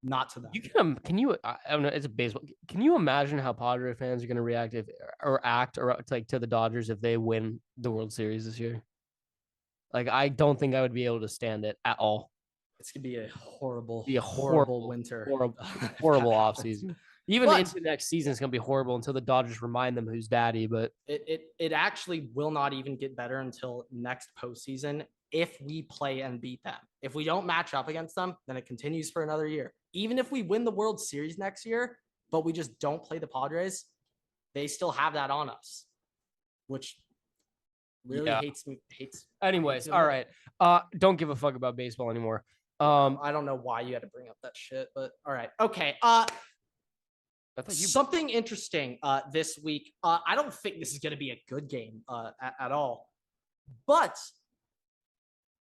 Not to them. Can you? I don't know. It's a baseball. Can you imagine how Padre fans are going to react to the Dodgers if they win the World Series this year? Like, I don't think I would be able to stand it at all. It's gonna be a horrible winter, horrible offseason. Even into next season, it's gonna be horrible until the Dodgers remind them who's daddy. But it actually will not even get better until next postseason if we play and beat them. If we don't match up against them, then it continues for another year. Even if we win the World Series next year, but we just don't play the Padres, they still have that on us, which really hates me. Anyways, all right. Don't give a fuck about baseball anymore. I don't know why you had to bring up that shit, but all right. Okay. Something interesting this week. I don't think this is going to be a good game at all, but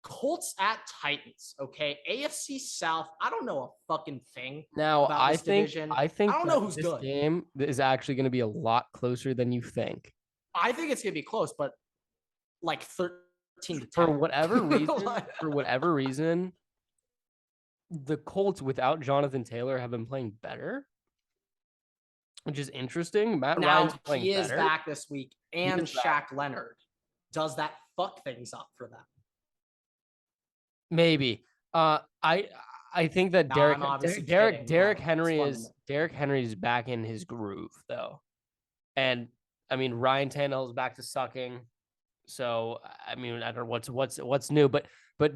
Colts at Titans. Okay, AFC South. I don't know a fucking thing. Now about this division. I think I don't know who's this good. Game is actually going to be a lot closer than you think. I think it's going to be close, but like 13 to 10. For whatever reason, the Colts without Jonathan Taylor have been playing better, which is interesting. Matt Ryan's playing better. He is back this week, and Shaq Leonard. Does that fuck things up for them? Maybe. I think that Derrick Henry is back in his groove though, and I mean Ryan Tannehill is back to sucking. So I mean I don't know what's new, but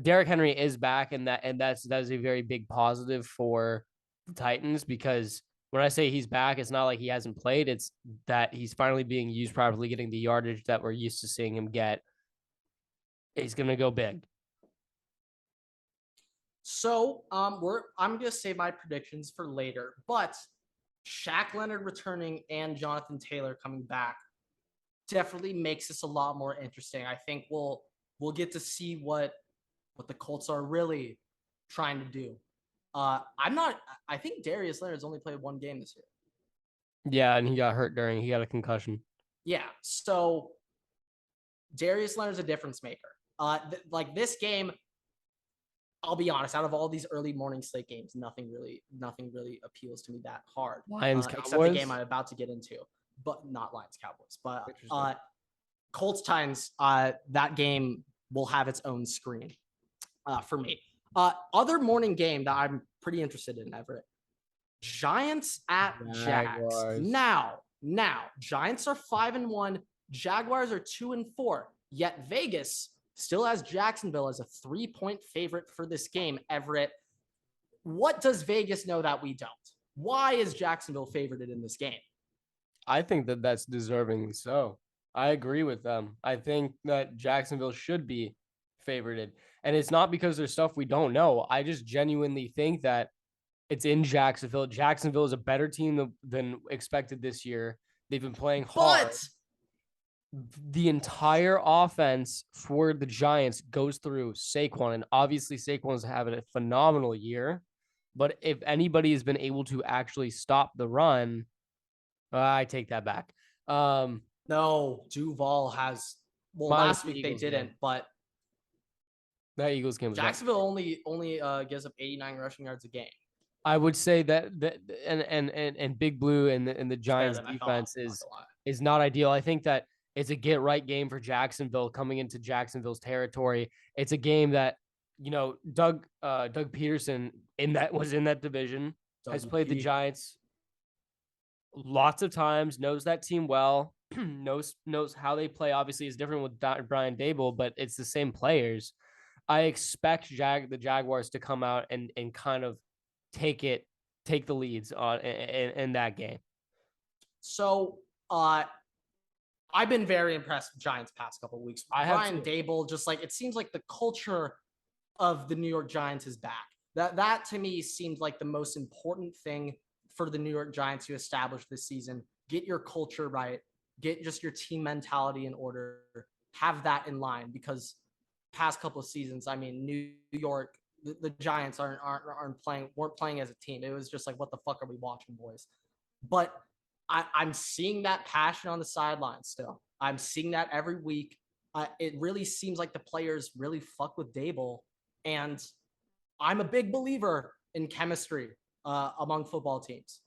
Derrick Henry is back, and that's a very big positive for the Titans, because when I say he's back, it's not like he hasn't played. It's that he's finally being used properly, getting the yardage that we're used to seeing him get. He's gonna go big. So I'm gonna save my predictions for later, but Shaq Leonard returning and Jonathan Taylor coming back definitely makes this a lot more interesting. I think we'll get to see what the Colts are really trying to do. I think Darius Leonard's only played one game this year. Yeah, and he got hurt he got a concussion. Yeah, so Darius Leonard's a difference maker. Like this game, I'll be honest, out of all these early morning slate games, nothing really appeals to me that hard. Lions, except the game I'm about to get into, but not Lions Cowboys. But Colts Titans, that game will have its own screen for me. Other morning game that I'm pretty interested in, Everett. Giants at Jags. Now, Giants are 5-1. Jaguars are 2-4. Yet Vegas still has Jacksonville as a 3-point favorite for this game. Everett, what does Vegas know that we don't? Why is Jacksonville favored in this game? I think that's deservingly so. I agree with them. I think that Jacksonville should be favored. And it's not because there's stuff we don't know. I just genuinely think that it's in Jacksonville. Jacksonville is a better team than expected this year. They've been playing hard. But the entire offense for the Giants goes through Saquon, and obviously Saquon's having a phenomenal year. But if anybody has been able to actually stop the run, I take that back. No, Duval has. Well, last week they didn't, but that Eagles game. Jacksonville only gives up 89 rushing yards a game. I would say that and Big Blue and the Giants defense is not ideal. I think that it's a get right game for Jacksonville coming into Jacksonville's territory. It's a game that, you know, Doug Peterson was in that division, has played the Giants lots of times, knows that team well, knows how they play. Obviously, it's different with Brian Daboll, but it's the same players. I expect the Jaguars to come out and kind of take the leads in that game. So, I've been very impressed with Giants past couple of weeks. Brian Daboll, just like it seems like the culture of the New York Giants is back. That to me seems like the most important thing for the New York Giants to establish this season. Get your culture right. Get just your team mentality in order. Have that in line, because past couple of seasons, I mean, New York, the Giants weren't playing as a team. It was just like, what the fuck are we watching, boys? But I'm seeing that passion on the sidelines still. I'm seeing that every week. It really seems like the players really fuck with Daboll, and I'm a big believer in chemistry among football teams,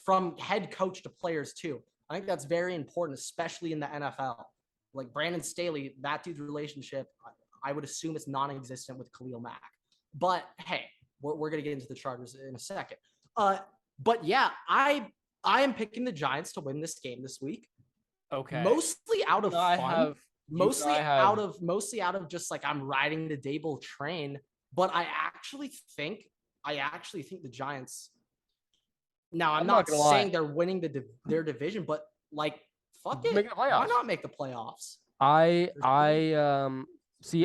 from head coach to players too. I think that's very important, especially in the NFL. Like Brandon Staley, that dude's relationship, I would assume it's non-existent with Khalil Mack. But hey, we're going to get into the Chargers in a second. But yeah, I am picking the Giants to win this game this week. Okay. Mostly out of fun. Mostly out of just like I'm riding the Daboll train. But I actually think the Giants. Now, I'm not saying they're winning their division, but like, fuck it. Why not make the playoffs? I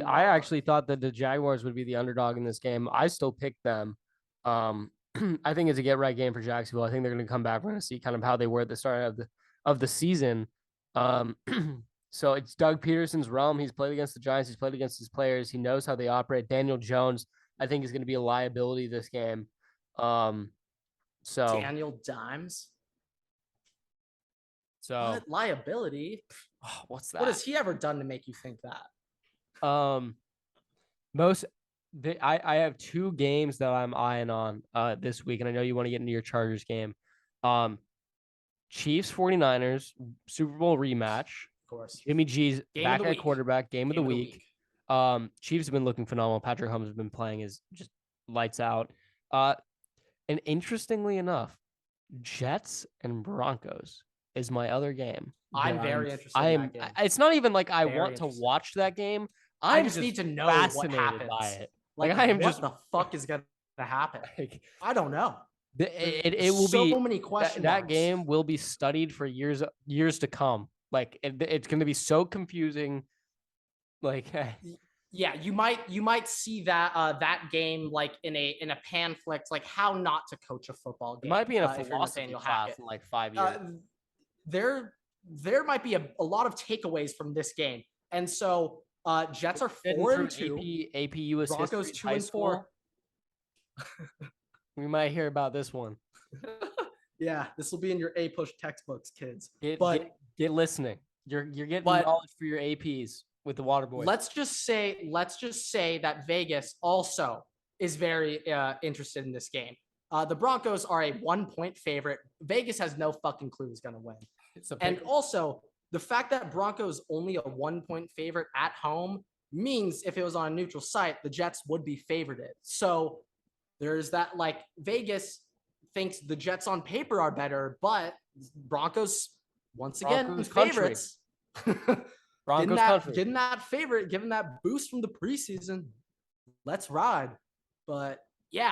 actually thought that the Jaguars would be the underdog in this game. I still picked them. I think it's a get right game for Jacksonville. I think they're going to come back. We're going to see kind of how they were at the start of the season. So it's Doug Peterson's realm. He's played against the Giants. He's played against his players. He knows how they operate. Daniel Jones, I think, is going to be a liability this game. So Daniel Dimes. So what liability? What's that? What has he ever done to make you think that? I have two games that I'm eyeing on this week, and I know you want to get into your Chargers game. Chiefs 49ers Super Bowl rematch. Of course. Jimmy G's back at quarterback, game of the week. Chiefs have been looking phenomenal. Patrick Mahomes has been playing is just lights out. And interestingly enough, Jets and Broncos is my other game. I'm very interested in that game. It's not even like I want to watch that game. I just need to know what happens. By it. Like I am just the fuck is going to happen? I don't know. It will so be so many questions. That game will be studied for years to come. Like it's going to be so confusing. Like Yeah, you might see that that game like in a pamphlet, like how not to coach a football It game. might be in a If you're philosophy Nathaniel class Hackett, in like 5 years. There might be a lot of takeaways from this game, and so Jets are 4-2, AP US Broncos history in high 2-4. school. We might hear about this one. Yeah, this will be in your A push textbooks, kids. Get listening. You're getting knowledge for your APs with the Water Boys. Let's just say that Vegas also is very interested in this game. The Broncos are a 1-point favorite. Vegas has no fucking clue who's going to win. And also, the fact that Broncos only a 1-point favorite at home means if it was on a neutral site, the Jets would be favorited. So there's that, like, Vegas thinks the Jets on paper are better, but Broncos, once again, Broncos favorites. Broncos getting that favorite, given that boost from the preseason. Let's ride. But yeah,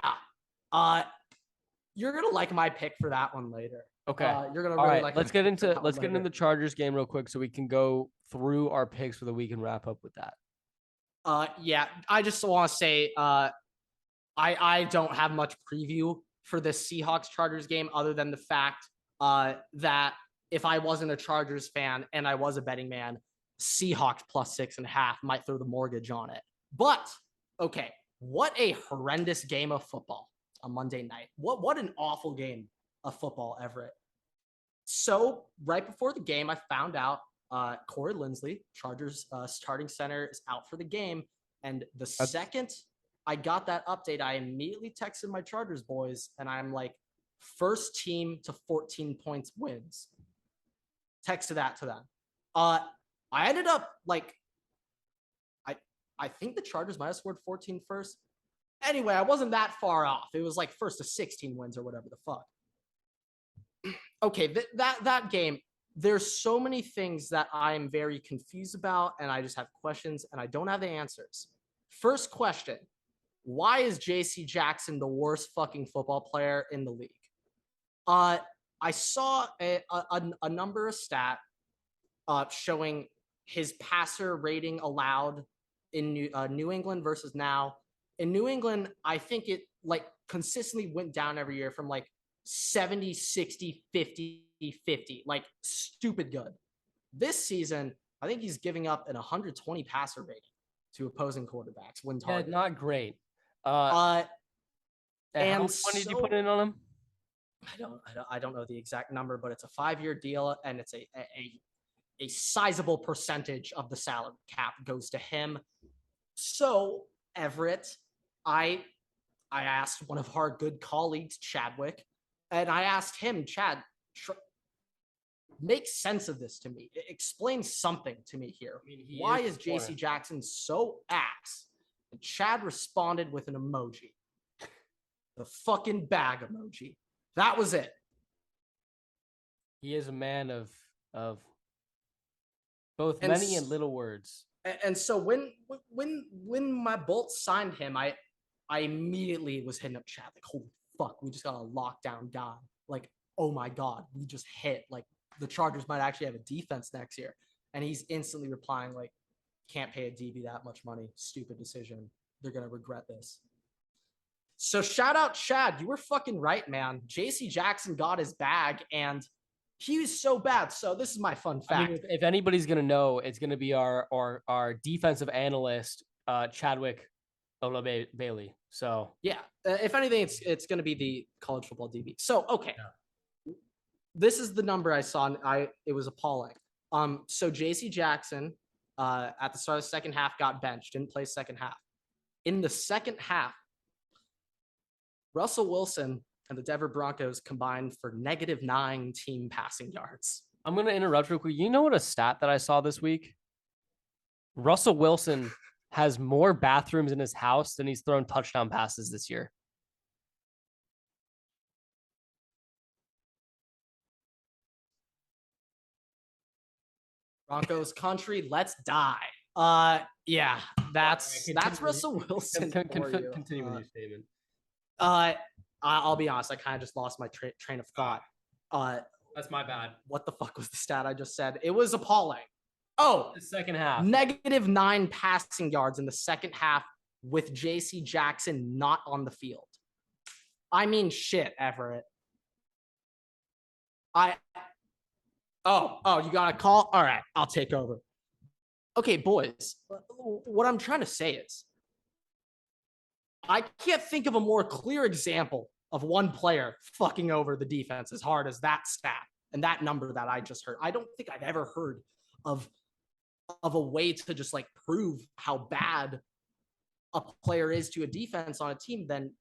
you're gonna like my pick for that one later. Okay, you're gonna really right, like. Let's get into the Chargers game real quick, so we can go through our picks for the week and wrap up with that. Yeah, I just want to say, I don't have much preview for this Seahawks Chargers game other than the fact that if I wasn't a Chargers fan and I was a betting man, Seahawks plus 6.5 might throw the mortgage on it. But okay, what a horrendous game of football on Monday night. What an awful game of football, Everett. So right before the game, I found out Corey Linsley, Chargers starting center, is out for the game. And the second I got that update, I immediately texted my Chargers boys, and I'm like, first team to 14 points wins. Texted that to them. I ended up like, I think the Chargers might have scored 14 first. Anyway, I wasn't that far off. It was like first to 16 wins or whatever the fuck. Okay, that game, there's so many things that I'm very confused about, and I just have questions, and I don't have the answers. First question, why is J.C. Jackson the worst fucking football player in the league? I saw a number of stat showing his passer rating allowed in New England versus now. In New England, I think it like consistently went down every year from like 70, 60, 50, 50, like stupid good. This season, I think he's giving up an 120 passer rating to opposing quarterbacks when targeted. Yeah, not great. And how much money did you put in on him? I don't know the exact number, but it's a 5-year deal, and it's a sizable percentage of the salary cap goes to him. So Everett, I asked one of our good colleagues, Chadwick, and I asked him, Chad, make sense of this to me. Explain something to me here. I mean, why is J.C. Jackson so ass? And Chad responded with an emoji. The fucking bag emoji. That was it. He is a man of both many and little words. And so when my Bolts signed him, I immediately was hitting up Chad like, holy fuck, we just got a lockdown guy. Like, oh my God, we just hit. Like, the Chargers might actually have a defense next year. And he's instantly replying like, can't pay a DB that much money. Stupid decision. They're going to regret this. So shout out Chad. You were fucking right, man. JC Jackson got his bag and he was so bad. So this is my fun fact. I mean, if anybody's going to know, it's going to be our defensive analyst, Chadwick Bailey. So yeah, if anything, it's going to be the college football DB. So, okay. Yeah. This is the number I saw. It was appalling. So JC Jackson, at the start of the second half got benched, didn't play second half. In the second half, Russell Wilson and the Denver Broncos combined for -9 team passing yards. I'm going to interrupt real quick. You know what a stat that I saw this week? Russell Wilson has more bathrooms in his house than he's thrown touchdown passes this year. Broncos country, let's die. Yeah, that's Russell Wilson. Continue with your statement. I'll be honest, I kind of just lost my train of thought. That's my bad. What the fuck was the stat I just said? It was appalling. Oh, The second half. -9 passing yards in the second half with J.C. Jackson not on the field. I mean, shit, Everett. Oh, you got a call? All right, I'll take over. Okay, boys, what I'm trying to say is I can't think of a more clear example of one player fucking over the defense as hard as that stat and that number that I just heard. I don't think I've ever heard of a way to just like prove how bad a player is to a defense on a team than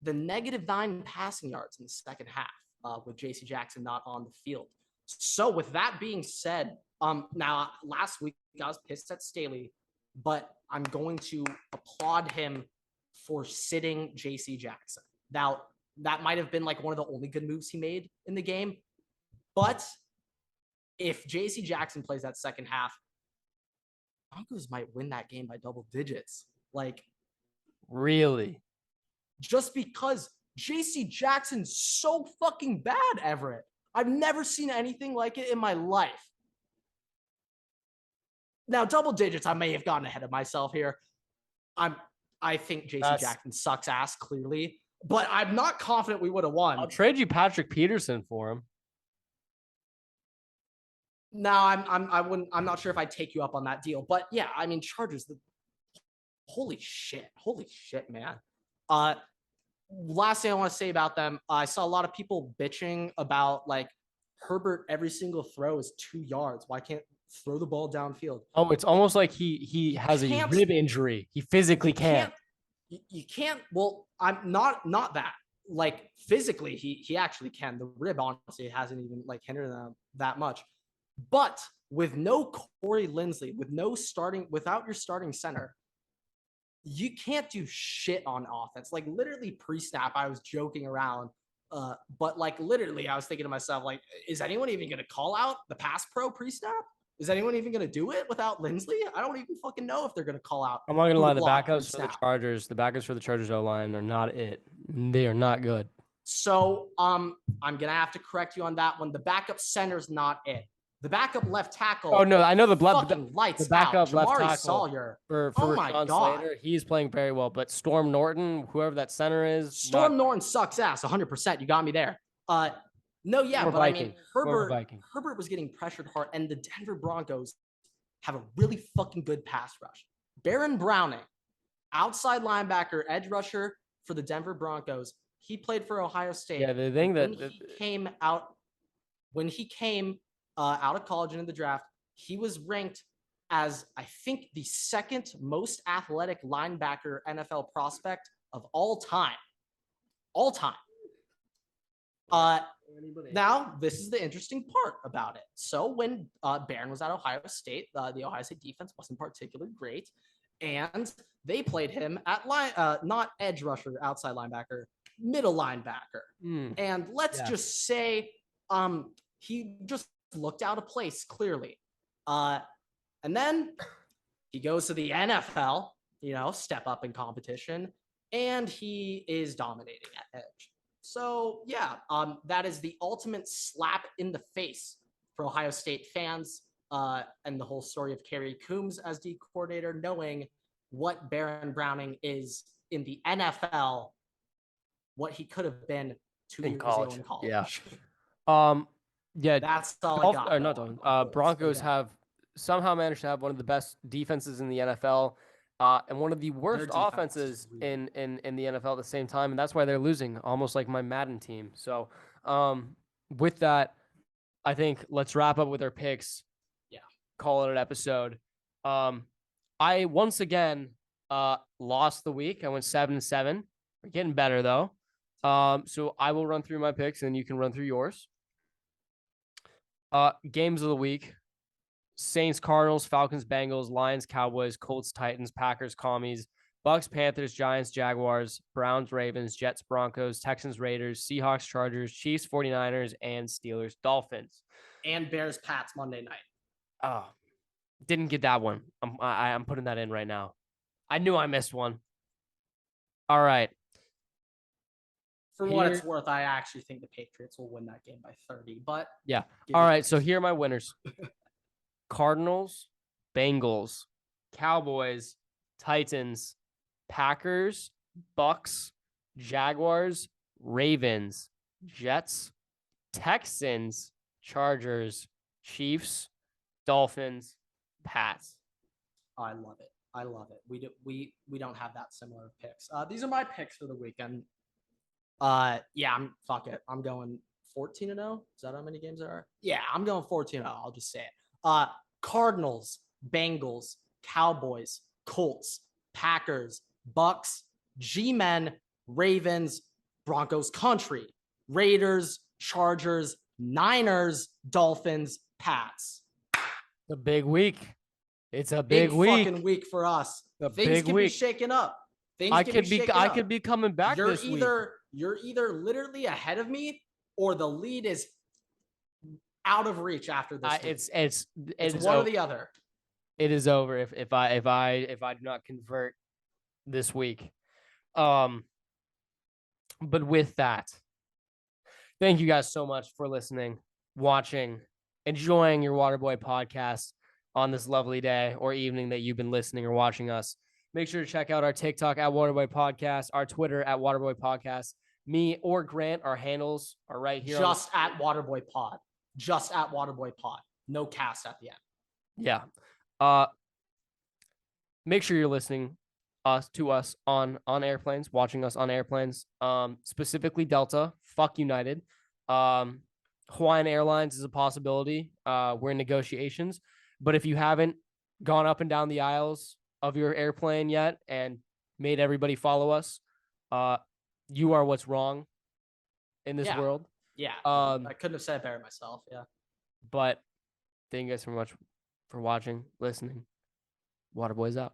the -9 passing yards in the second half with J.C. Jackson not on the field. So with that being said, now last week I was pissed at Staley, but I'm going to applaud him for sitting J.C. Jackson. Now that might have been like one of the only good moves he made in the game, but if J.C. Jackson plays that second half, Broncos might win that game by double digits. Like, really? Just because J.C. Jackson's so fucking bad, Everett. I've never seen anything like it in my life. Now, double digits, I may have gotten ahead of myself here. I think J.C. Jackson sucks ass, clearly, but I'm not confident we would have won. I'll trade you Patrick Peterson for him. No, I'm not sure if I'd take you up on that deal, but yeah, I mean, Chargers. Holy shit, man. Last thing I want to say about them, I saw a lot of people bitching about like Herbert. Every single throw is 2 yards. Why can't throw the ball downfield? Oh, it's almost like he has a rib injury. He physically can't. You can't. Well, I'm not that. Like physically, he actually can. The rib honestly hasn't even like hindered them that much. But with no Corey Linsley, without your starting center, you can't do shit on offense. Like literally pre-snap, I was joking around. But like literally, I was thinking to myself, like, is anyone even going to call out the pass pro pre-snap? Is anyone even going to do it without Linsley? I don't even fucking know if they're going to call out. I'm not going to lie. The backups for the Chargers O-line are not it. They are not good. So I'm going to have to correct you on that one. The backup center's not it. The backup left tackle. Oh no, I know the backup left Jamari tackle Sawyer. for Rashawn Slater. He's playing very well, but Storm Norton, whoever that center is, Norton sucks ass. 100%. You got me there. No, yeah, but I mean, Herbert was getting pressured hard, and the Denver Broncos have a really fucking good pass rush. Baron Browning, outside linebacker, edge rusher for the Denver Broncos. He played for Ohio State. Yeah, the thing that when he came out of college and in the draft, he was ranked as, I think, the second most athletic linebacker NFL prospect of all time. All time. Now, this is the interesting part about it. So when Barron was at Ohio State, the Ohio State defense wasn't particularly great, and they played him at not edge rusher, outside linebacker, middle linebacker. And let's just say he just looked out of place, clearly. And then he goes to the NFL, step up in competition, and he is dominating at edge. So, yeah, that is the ultimate slap in the face for Ohio State fans and the whole story of Kerry Coombs as D coordinator, knowing what Baron Browning is in the NFL, what he could have been 2 years ago in college. Yeah, that's all I got. Broncos have somehow managed to have one of the best defenses in the NFL. And one of the worst offenses in the NFL at the same time, and that's why they're losing, almost like my Madden team. So, with that, I think let's wrap up with our picks. Yeah, call it an episode. I once again lost the week. I went 7-7. We're getting better though. So I will run through my picks, and you can run through yours. Games of the week. Saints, Cardinals, Falcons, Bengals, Lions, Cowboys, Colts, Titans, Packers, Commies, Bucks, Panthers, Giants, Jaguars, Browns, Ravens, Jets, Broncos, Texans, Raiders, Seahawks, Chargers, Chiefs, 49ers, and Steelers, Dolphins. And Bears, Pats, Monday night. Oh, didn't get that one. I'm putting that in right now. I knew I missed one. All right. For what it's worth, I actually think the Patriots will win that game by 30. But yeah. All right. So here are my winners. Cardinals, Bengals, Cowboys, Titans, Packers, Bucks, Jaguars, Ravens, Jets, Texans, Chargers, Chiefs, Dolphins, Pats. I love it. I love it. We don't have that similar picks. These are my picks for the weekend. Yeah, fuck it. I'm going 14-0. Is that how many games there are? Yeah, I'm going 14-0. I'll just say it. Cardinals, Bengals, Cowboys, Colts, Packers, Bucks, G-Men, Ravens, Broncos country, Raiders, Chargers, Niners, Dolphins, Pats. The big week. It's a big week. Fucking week for us. A Things big can week. be shaken up. I could be coming back You're this week. You're either literally ahead of me or the lead is out of reach after this. It's one or the other. It is over if I do not convert this week. But with that, thank you guys so much for listening, watching, enjoying your Waterboy podcast on this lovely day or evening that you've been listening or watching us. Make sure to check out our TikTok at Waterboy Podcast, our Twitter at Waterboy Podcast. Me or Grant, our handles are right here. Just at Waterboy Pod. Just at Waterboy Pod. No cast at the end. Yeah. Make sure you're listening to us on airplanes, watching us on airplanes. Specifically Delta. Fuck United. Hawaiian Airlines is a possibility. We're in negotiations. But if you haven't gone up and down the aisles of your airplane yet and made everybody follow us, you are what's wrong in this world. Yeah. I couldn't have said it better myself. Yeah. But thank you guys so much for watching, listening. Waterboy's out.